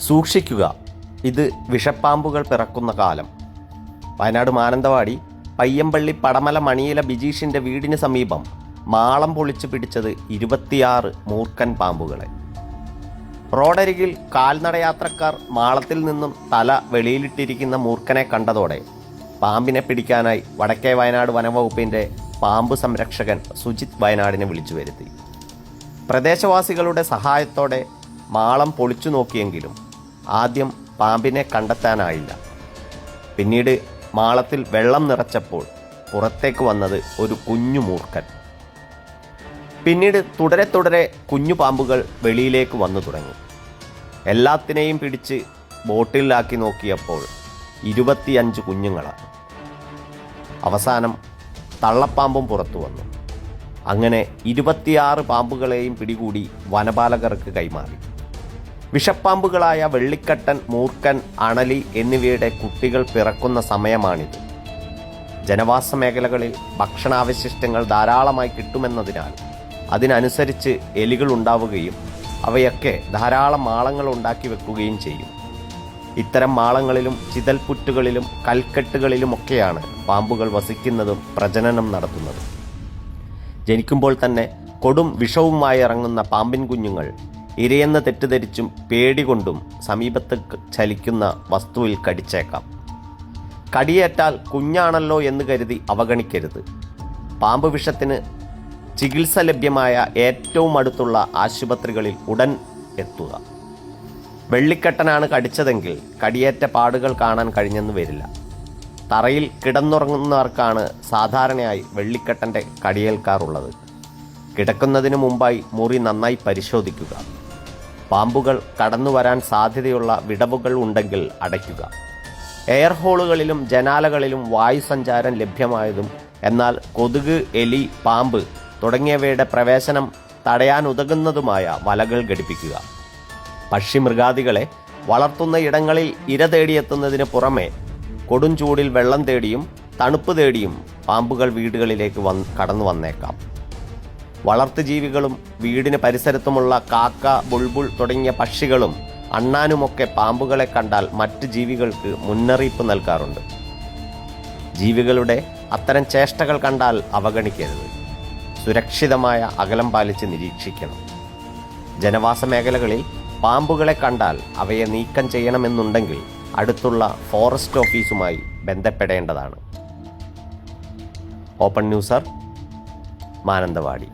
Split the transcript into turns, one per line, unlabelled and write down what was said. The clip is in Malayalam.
സൂക്ഷിക്കുക, ഇത് വിഷപ്പാമ്പുകൾ പിറക്കുന്ന കാലം. വയനാട് മാനന്തവാടി പയ്യമ്പള്ളി പടമല മണിയില ബിജീഷിൻ്റെ വീടിന് സമീപം മാളം പൊളിച്ചു പിടിച്ചത് 26 മൂർഖൻ പാമ്പുകളെ. റോഡരികിൽ കാൽനടയാത്രക്കാർ മാളത്തിൽ നിന്നും തല വെളിയിലിട്ടിരിക്കുന്ന മൂർഖനെ കണ്ടതോടെ പാമ്പിനെ പിടിക്കാനായി വടക്കേ വയനാട് വനംവകുപ്പിൻ്റെ പാമ്പ് സംരക്ഷകൻ സുജിത് വയനാടിനെ വിളിച്ചു വരുത്തി. പ്രദേശവാസികളുടെ സഹായത്തോടെ മാളം പൊളിച്ചു നോക്കിയെങ്കിലും ആദ്യം പാമ്പിനെ കണ്ടെത്താനായില്ല. പിന്നീട് മാളത്തിൽ വെള്ളം നിറച്ചപ്പോൾ പുറത്തേക്ക് വന്നത് ഒരു കുഞ്ഞു മൂർഖൻ. പിന്നീട് തുടരെ കുഞ്ഞു പാമ്പുകൾ വെളിയിലേക്ക് വന്നു തുടങ്ങി. എല്ലാത്തിനെയും പിടിച്ച് ബോട്ടിലാക്കി നോക്കിയപ്പോൾ 25 കുഞ്ഞുങ്ങളാണ്. അവസാനം തള്ളപ്പാമ്പും പുറത്തു വന്നു. അങ്ങനെ 26 പാമ്പുകളെയും പിടികൂടി വനപാലകർക്ക് കൈമാറി. വിഷപ്പാമ്പുകളായ വെള്ളിക്കട്ടൻ, മൂർഖൻ, അണലി എന്നിവയുടെ കുട്ടികൾ പിറക്കുന്ന സമയമാണിത്. ജനവാസ മേഖലകളിൽ ഭക്ഷണാവശിഷ്ടങ്ങൾ ധാരാളമായി കിട്ടുമെന്നതിനാൽ അതിനനുസരിച്ച് എലികൾ ഉണ്ടാവുകയും അവയൊക്കെ ധാരാളം മാളങ്ങൾ ഉണ്ടാക്കി വെക്കുകയും ചെയ്യും. ഇത്തരം മാളങ്ങളിലും ചിതൽപുറ്റുകളിലും കൽക്കെട്ടുകളിലുമൊക്കെയാണ് പാമ്പുകൾ വസിക്കുന്നതും പ്രജനനം നടത്തുന്നതും. ജനിക്കുമ്പോൾ തന്നെ കൊടും വിഷവുമായി ഇറങ്ങുന്ന പാമ്പിൻ കുഞ്ഞുങ്ങൾ ഇരയെന്ന് തെറ്റിദ്ധരിച്ചും പേടികൊണ്ടും സമീപത്ത് ചലിക്കുന്ന വസ്തുവിൽ കടിച്ചേക്കാം. കടിയേറ്റാൽ കുഞ്ഞാണല്ലോ എന്ന് കരുതി അവഗണിക്കരുത്. പാമ്പ് വിഷത്തിന് ചികിത്സ ലഭ്യമായ ഏറ്റവും അടുത്തുള്ള ആശുപത്രികളിൽ ഉടൻ എത്തുക. വെള്ളിക്കട്ടനാണ് കടിച്ചതെങ്കിൽ കടിയേറ്റ പാടുകൾ കാണാൻ കഴിഞ്ഞെന്ന് വരില്ല. തറയിൽ കിടന്നുറങ്ങുന്നവർക്കാണ് സാധാരണയായി വെള്ളിക്കട്ടൻ്റെ കടിയേൽക്കാറുള്ളത്. കിടക്കുന്നതിന് മുമ്പായി മുറി നന്നായി പരിശോധിക്കുക. പാമ്പുകൾ കടന്നു വരാൻ സാധ്യതയുള്ള വിടവുകൾ ഉണ്ടെങ്കിൽ അടയ്ക്കുക. എയർ ഹോളുകളിലും ജനാലകളിലും വായുസഞ്ചാരം ലഭ്യമായതും എന്നാൽ കൊതുക്, എലി, പാമ്പ് തുടങ്ങിയവയുടെ പ്രവേശനം തടയാനുതകുന്നതുമായ വലകൾ ഘടിപ്പിക്കുക. പക്ഷിമൃഗാദികളെ വളർത്തുന്ന ഇടങ്ങളിൽ ഇര തേടിയെത്തുന്നതിന് പുറമെ കൊടും ചൂടിൽ വെള്ളം തേടിയും തണുപ്പ് തേടിയും പാമ്പുകൾ വീടുകളിലേക്ക് കടന്നു വന്നേക്കാം. വളർത്തുജീവികളും വീടിന് പരിസരത്തുമുള്ള കാക്ക, ബുൾബുൾ തുടങ്ങിയ പക്ഷികളും അണ്ണാനുമൊക്കെ പാമ്പുകളെ കണ്ടാൽ മറ്റ് ജീവികൾക്ക് മുന്നറിയിപ്പ് നൽകാറുണ്ട്. ജീവികളുടെ അത്തരം ചേഷ്ടകൾ കണ്ടാൽ അവഗണിക്കരുത്. സുരക്ഷിതമായ അകലം പാലിച്ച് നിരീക്ഷിക്കണം. ജനവാസ മേഖലകളിൽ പാമ്പുകളെ കണ്ടാൽ അവയെ നീക്കം ചെയ്യണമെന്നുണ്ടെങ്കിൽ അടുത്തുള്ള ഫോറസ്റ്റ് ഓഫീസുമായി ബന്ധപ്പെടേണ്ടതാണ്. Open new user, Mananthavady.